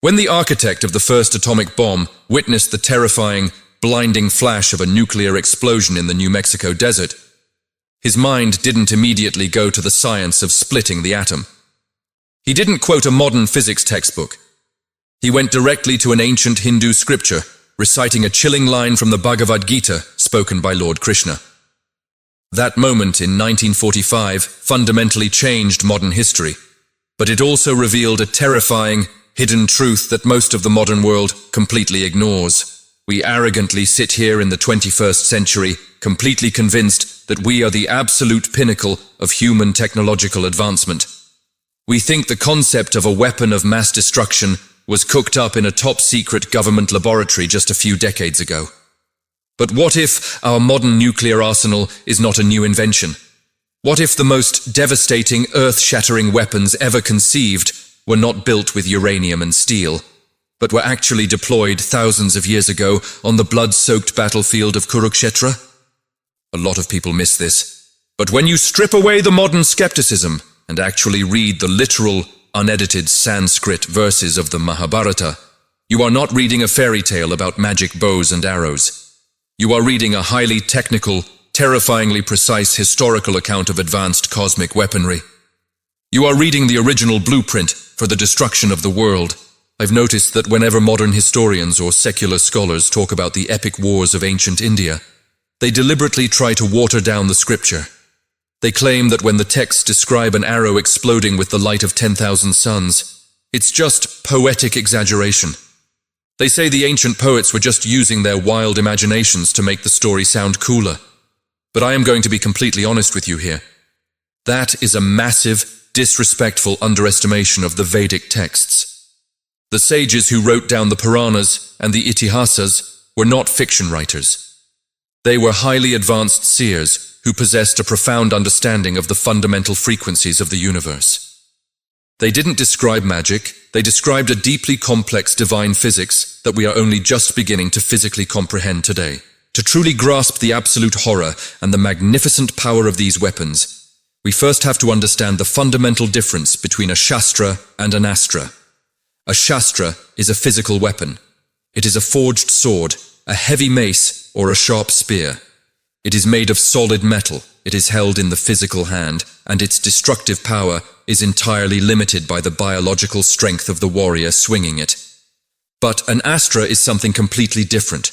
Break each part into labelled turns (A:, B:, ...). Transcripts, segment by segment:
A: When the architect of the first atomic bomb witnessed the terrifying, blinding flash of a nuclear explosion in the New Mexico desert, his mind didn't immediately go to the science of splitting the atom. He didn't quote a modern physics textbook. He went directly to an ancient Hindu scripture, reciting a chilling line from the Bhagavad Gita spoken by Lord Krishna. That moment in 1945 fundamentally changed modern history, but it also revealed a terrifying, hidden truth that most of the modern world completely ignores. We arrogantly sit here in the 21st century, completely convinced that we are the absolute pinnacle of human technological advancement. We think the concept of a weapon of mass destruction was cooked up in a top-secret government laboratory just a few decades ago. But what if our modern nuclear arsenal is not a new invention? What if the most devastating, earth-shattering weapons ever conceived were not built with uranium and steel, but were actually deployed thousands of years ago on the blood-soaked battlefield of Kurukshetra? A lot of people miss this. But when you strip away the modern skepticism and actually read the literal, unedited Sanskrit verses of the Mahabharata, you are not reading a fairy tale about magic bows and arrows. You are reading a highly technical, terrifyingly precise historical account of advanced cosmic weaponry. You are reading the original blueprint for the destruction of the world. I've noticed that whenever modern historians or secular scholars talk about the epic wars of ancient India, they deliberately try to water down the scripture. They claim that when the texts describe an arrow exploding with the light of 10,000 suns, it's just poetic exaggeration. They say the ancient poets were just using their wild imaginations to make the story sound cooler. But I am going to be completely honest with you here. That is a massive, disrespectful underestimation of the Vedic texts. The sages who wrote down the Puranas and the Itihasas were not fiction writers. They were highly advanced seers who possessed a profound understanding of the fundamental frequencies of the universe. They didn't describe magic, they described a deeply complex divine physics that we are only just beginning to physically comprehend today. To truly grasp the absolute horror and the magnificent power of these weapons, we first have to understand the fundamental difference between a Shastra and an Astra. A Shastra is a physical weapon. It is a forged sword, a heavy mace, or a sharp spear. It is made of solid metal, it is held in the physical hand, and its destructive power is entirely limited by the biological strength of the warrior swinging it. But an Astra is something completely different.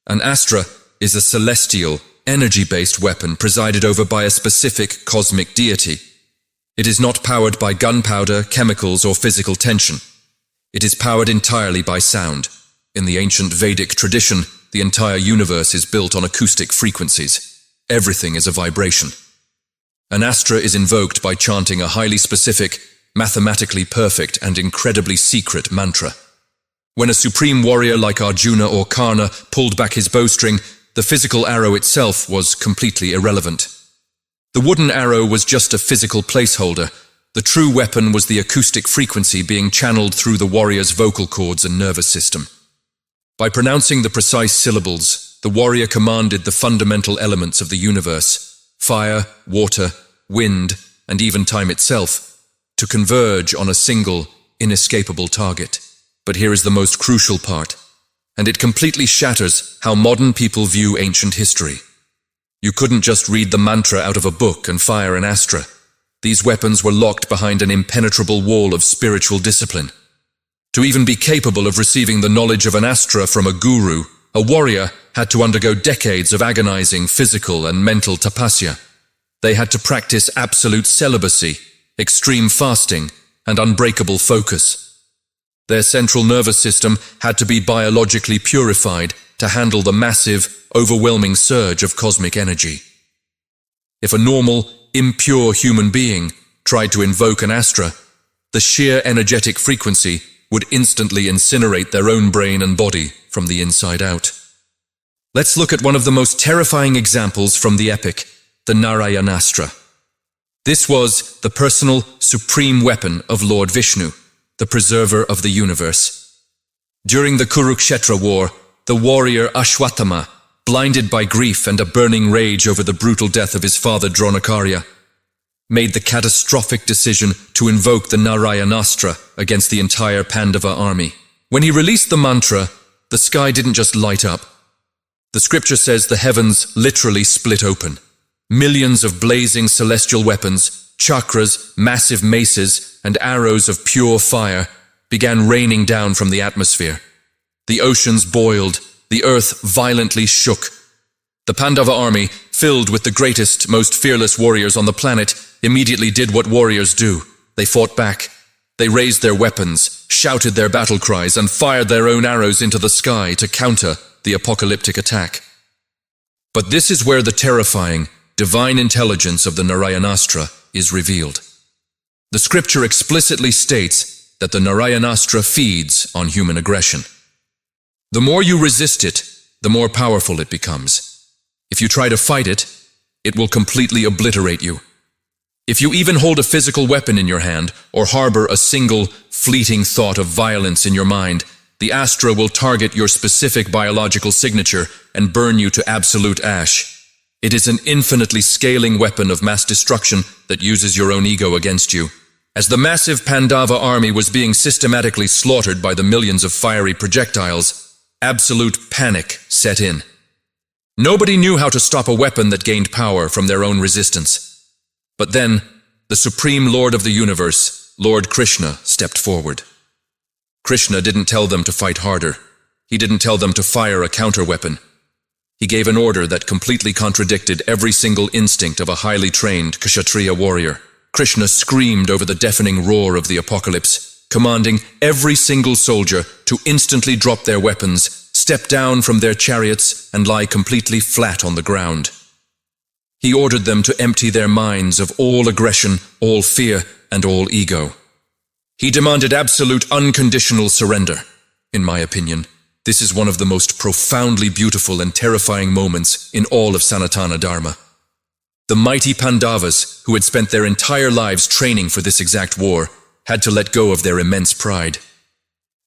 A: An Astra is a celestial, energy-based weapon presided over by a specific cosmic deity. It is not powered by gunpowder, chemicals, or physical tension. It is powered entirely by sound. In the ancient Vedic tradition, the entire universe is built on acoustic frequencies. Everything is a vibration. An Astra is invoked by chanting a highly specific, mathematically perfect, and incredibly secret mantra. When a supreme warrior like Arjuna or Karna pulled back his bowstring, the physical arrow itself was completely irrelevant. The wooden arrow was just a physical placeholder. The true weapon was the acoustic frequency being channeled through the warrior's vocal cords and nervous system. By pronouncing the precise syllables, the warrior commanded the fundamental elements of the universe, fire, water, wind, and even time itself, to converge on a single, inescapable target. But here is the most crucial part, and it completely shatters how modern people view ancient history. You couldn't just read the mantra out of a book and fire an Astra. These weapons were locked behind an impenetrable wall of spiritual discipline. To even be capable of receiving the knowledge of an Astra from a guru, a warrior had to undergo decades of agonizing physical and mental tapasya. They had to practice absolute celibacy, extreme fasting, and unbreakable focus. Their central nervous system had to be biologically purified to handle the massive, overwhelming surge of cosmic energy. If a normal, impure human being tried to invoke an Astra, the sheer energetic frequency would instantly incinerate their own brain and body from the inside out. Let's look at one of the most terrifying examples from the epic, the Narayanastra. This was the personal, supreme weapon of Lord Vishnu, the preserver of the universe. During the Kurukshetra war, the warrior Ashwatthama, blinded by grief and a burning rage over the brutal death of his father Dronakarya, made the catastrophic decision to invoke the Narayanastra against the entire Pandava army. When he released the mantra, the sky didn't just light up. The scripture says the heavens literally split open. Millions of blazing celestial weapons, chakras, massive maces, and arrows of pure fire began raining down from the atmosphere. The oceans boiled, the earth violently shook. The Pandava army, filled with the greatest, most fearless warriors on the planet, immediately did what warriors do. They fought back. They raised their weapons, shouted their battle cries, and fired their own arrows into the sky to counter the apocalyptic attack. But this is where the terrifying, divine intelligence of the Narayanastra is revealed. The scripture explicitly states that the Narayanastra feeds on human aggression. The more you resist it, the more powerful it becomes. If you try to fight it, it will completely obliterate you. If you even hold a physical weapon in your hand or harbor a single, fleeting thought of violence in your mind, the Astra will target your specific biological signature and burn you to absolute ash. It is an infinitely scaling weapon of mass destruction that uses your own ego against you. As the massive Pandava army was being systematically slaughtered by the millions of fiery projectiles, absolute panic set in. Nobody knew how to stop a weapon that gained power from their own resistance. But then, the Supreme Lord of the Universe, Lord Krishna, stepped forward. Krishna didn't tell them to fight harder. He didn't tell them to fire a counter-weapon. He gave an order that completely contradicted every single instinct of a highly trained Kshatriya warrior. Krishna screamed over the deafening roar of the apocalypse, commanding every single soldier to instantly drop their weapons, step down from their chariots, and lie completely flat on the ground. He ordered them to empty their minds of all aggression, all fear, and all ego. He demanded absolute unconditional surrender. In my opinion, this is one of the most profoundly beautiful and terrifying moments in all of Sanatana Dharma. The mighty Pandavas, who had spent their entire lives training for this exact war, had to let go of their immense pride.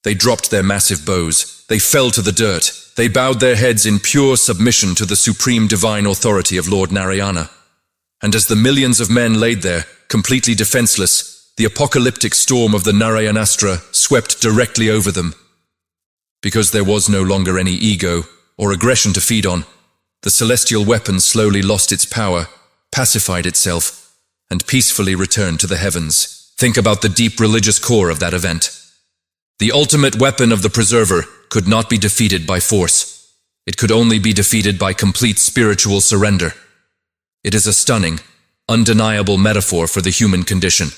A: They dropped their massive bows. They fell to the dirt. They bowed their heads in pure submission to the supreme divine authority of Lord Narayana. And as the millions of men laid there, completely defenseless, the apocalyptic storm of the Narayanastra swept directly over them. Because there was no longer any ego or aggression to feed on, the celestial weapon slowly lost its power, pacified itself, and peacefully returned to the heavens. Think about the deep religious core of that event. The ultimate weapon of the Preserver could not be defeated by force. It could only be defeated by complete spiritual surrender. It is a stunning, undeniable metaphor for the human condition.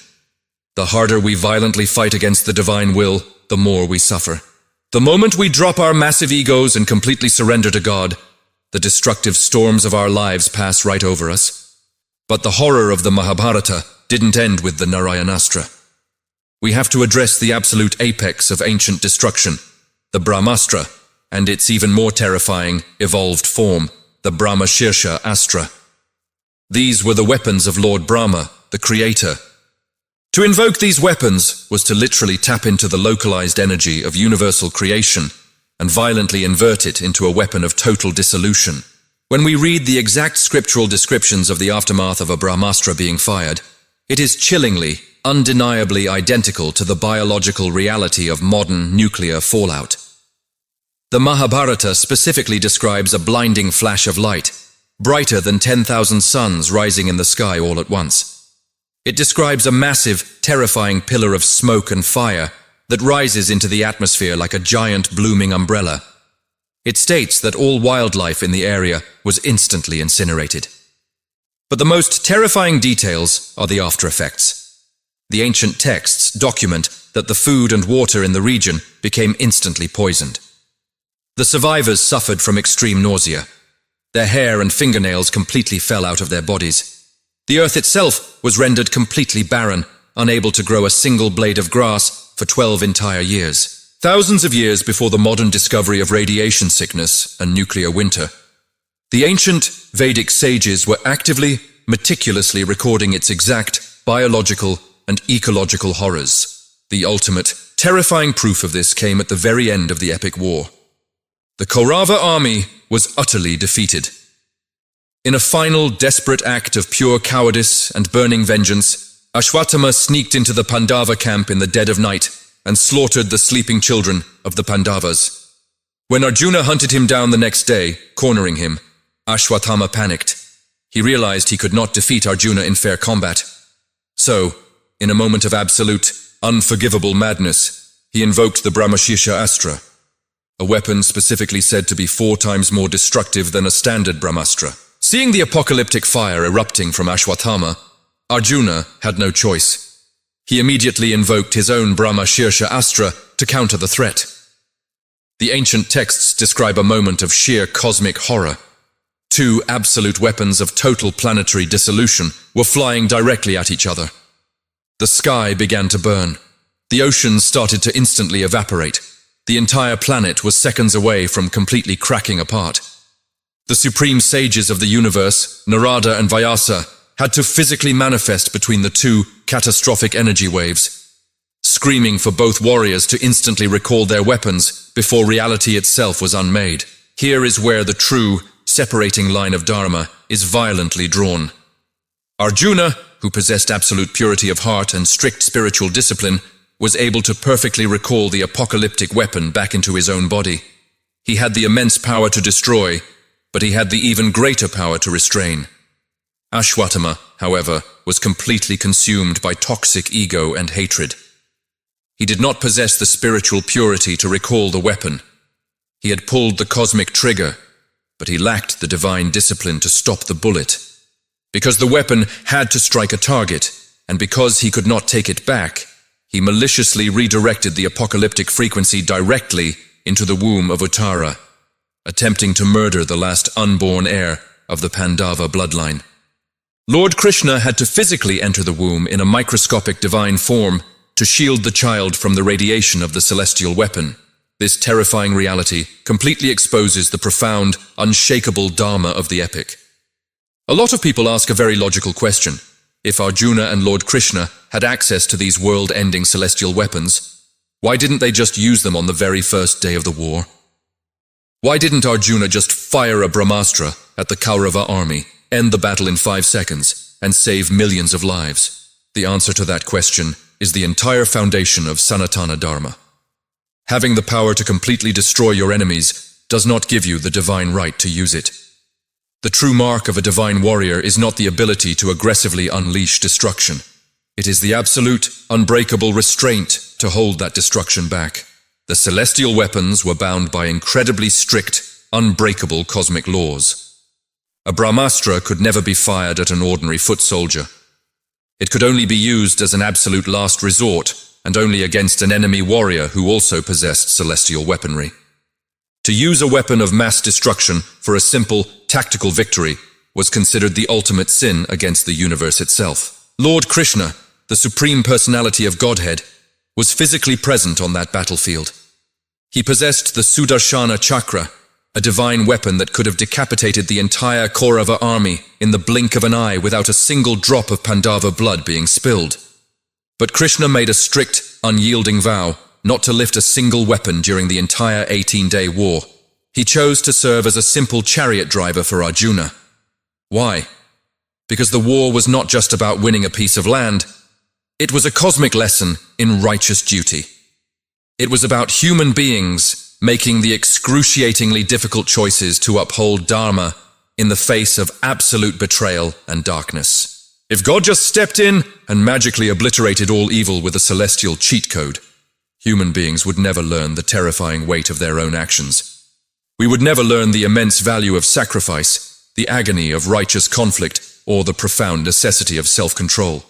A: The harder we violently fight against the divine will, the more we suffer. The moment we drop our massive egos and completely surrender to God, the destructive storms of our lives pass right over us. But the horror of the Mahabharata didn't end with the Narayanastra. We have to address the absolute apex of ancient destruction, the Brahmastra, and its even more terrifying, evolved form, the Brahmashirsha Astra. These were the weapons of Lord Brahma, the Creator. To invoke these weapons was to literally tap into the localized energy of universal creation and violently invert it into a weapon of total dissolution. When we read the exact scriptural descriptions of the aftermath of a Brahmastra being fired, it is chillingly, undeniably identical to the biological reality of modern nuclear fallout. The Mahabharata specifically describes a blinding flash of light, brighter than 10,000 suns rising in the sky all at once. It describes a massive, terrifying pillar of smoke and fire that rises into the atmosphere like a giant blooming umbrella. It states that all wildlife in the area was instantly incinerated. But the most terrifying details are the after effects. The ancient texts document that the food and water in the region became instantly poisoned. The survivors suffered from extreme nausea. Their hair and fingernails completely fell out of their bodies. The earth itself was rendered completely barren, unable to grow a single blade of grass for 12 entire years. Thousands of years before the modern discovery of radiation sickness and nuclear winter. The ancient Vedic sages were actively, meticulously recording its exact biological and ecological horrors. The ultimate, terrifying proof of this came at the very end of the epic war. The Kaurava army was utterly defeated. In a final, desperate act of pure cowardice and burning vengeance, Ashwatthama sneaked into the Pandava camp in the dead of night, and slaughtered the sleeping children of the Pandavas. When Arjuna hunted him down the next day, cornering him, Ashwatthama panicked. He realized he could not defeat Arjuna in fair combat. So, in a moment of absolute, unforgivable madness, he invoked the Brahmastra Astra, a weapon specifically said to be 4 times more destructive than a standard Brahmastra. Seeing the apocalyptic fire erupting from Ashwatthama, Arjuna had no choice. He immediately invoked his own Brahmastra Astra to counter the threat. The ancient texts describe a moment of sheer cosmic horror. 2 absolute weapons of total planetary dissolution were flying directly at each other. The sky began to burn. The oceans started to instantly evaporate. The entire planet was seconds away from completely cracking apart. The supreme sages of the universe, Narada and Vyasa, had to physically manifest between the 2 catastrophic energy waves, screaming for both warriors to instantly recall their weapons before reality itself was unmade. Here is where the true, separating line of Dharma is violently drawn. Arjuna, who possessed absolute purity of heart and strict spiritual discipline, was able to perfectly recall the apocalyptic weapon back into his own body. He had the immense power to destroy, but he had the even greater power to restrain. Ashwatthama, however, was completely consumed by toxic ego and hatred. He did not possess the spiritual purity to recall the weapon. He had pulled the cosmic trigger, but he lacked the divine discipline to stop the bullet. Because the weapon had to strike a target, and because he could not take it back, he maliciously redirected the apocalyptic frequency directly into the womb of Uttara, attempting to murder the last unborn heir of the Pandava bloodline. Lord Krishna had to physically enter the womb in a microscopic divine form to shield the child from the radiation of the celestial weapon. This terrifying reality completely exposes the profound, unshakable dharma of the epic. A lot of people ask a very logical question. If Arjuna and Lord Krishna had access to these world-ending celestial weapons, why didn't they just use them on the very first day of the war? Why didn't Arjuna just fire a Brahmastra at the Kaurava army, end the battle in 5 seconds, and save millions of lives? The answer to that question is the entire foundation of Sanatana Dharma. Having the power to completely destroy your enemies does not give you the divine right to use it. The true mark of a divine warrior is not the ability to aggressively unleash destruction. It is the absolute, unbreakable restraint to hold that destruction back. The celestial weapons were bound by incredibly strict, unbreakable cosmic laws. A Brahmastra could never be fired at an ordinary foot soldier. It could only be used as an absolute last resort, and only against an enemy warrior who also possessed celestial weaponry. To use a weapon of mass destruction for a simple, tactical victory was considered the ultimate sin against the universe itself. Lord Krishna, the Supreme Personality of Godhead, was physically present on that battlefield. He possessed the Sudarshana Chakra, a divine weapon that could have decapitated the entire Kaurava army in the blink of an eye without a single drop of Pandava blood being spilled. But Krishna made a strict, unyielding vow not to lift a single weapon during the entire 18-day war. He chose to serve as a simple chariot driver for Arjuna. Why? Because the war was not just about winning a piece of land. It was a cosmic lesson in righteous duty. It was about human beings making the excruciatingly difficult choices to uphold Dharma in the face of absolute betrayal and darkness. If God just stepped in and magically obliterated all evil with a celestial cheat code, human beings would never learn the terrifying weight of their own actions. We would never learn the immense value of sacrifice, the agony of righteous conflict, or the profound necessity of self-control.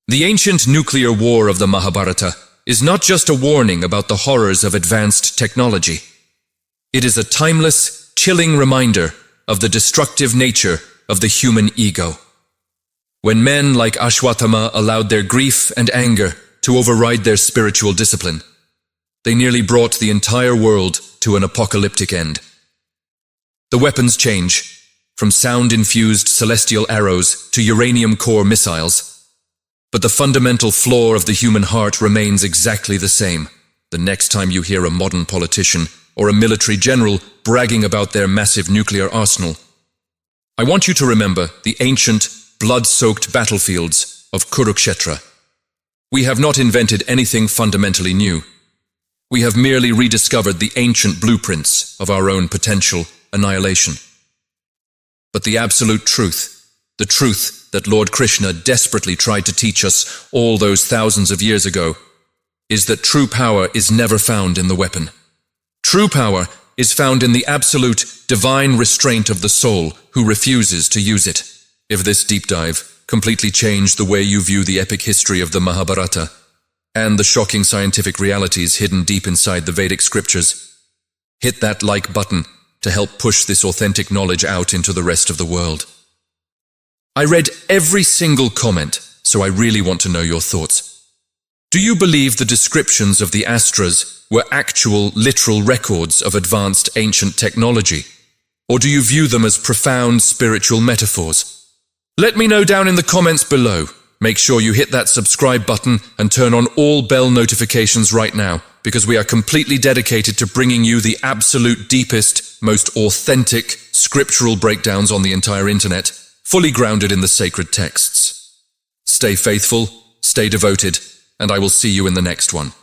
A: The ancient nuclear war of the Mahabharata is not just a warning about the horrors of advanced technology. It is a timeless, chilling reminder of the destructive nature of the human ego. When men like Ashwatthama allowed their grief and anger to override their spiritual discipline, they nearly brought the entire world to an apocalyptic end. The weapons change, from sound-infused celestial arrows to uranium core missiles. But the fundamental flaw of the human heart remains exactly the same. The next time you hear a modern politician or a military general bragging about their massive nuclear arsenal, I want you to remember the ancient, blood-soaked battlefields of Kurukshetra. We have not invented anything fundamentally new. We have merely rediscovered the ancient blueprints of our own potential annihilation. But the absolute truth, the truth that Lord Krishna desperately tried to teach us all those thousands of years ago, is that true power is never found in the weapon. True power is found in the absolute divine restraint of the soul who refuses to use it. If this deep dive completely changed the way you view the epic history of the Mahabharata and the shocking scientific realities hidden deep inside the Vedic scriptures, hit that like button to help push this authentic knowledge out into the rest of the world. I read every single comment, so I really want to know your thoughts. Do you believe the descriptions of the Astras were actual, literal records of advanced ancient technology? Or do you view them as profound spiritual metaphors? Let me know down in the comments below. Make sure you hit that subscribe button and turn on all bell notifications right now, because we are completely dedicated to bringing you the absolute deepest, most authentic scriptural breakdowns on the entire internet, fully grounded in the sacred texts. Stay faithful, stay devoted, and I will see you in the next one.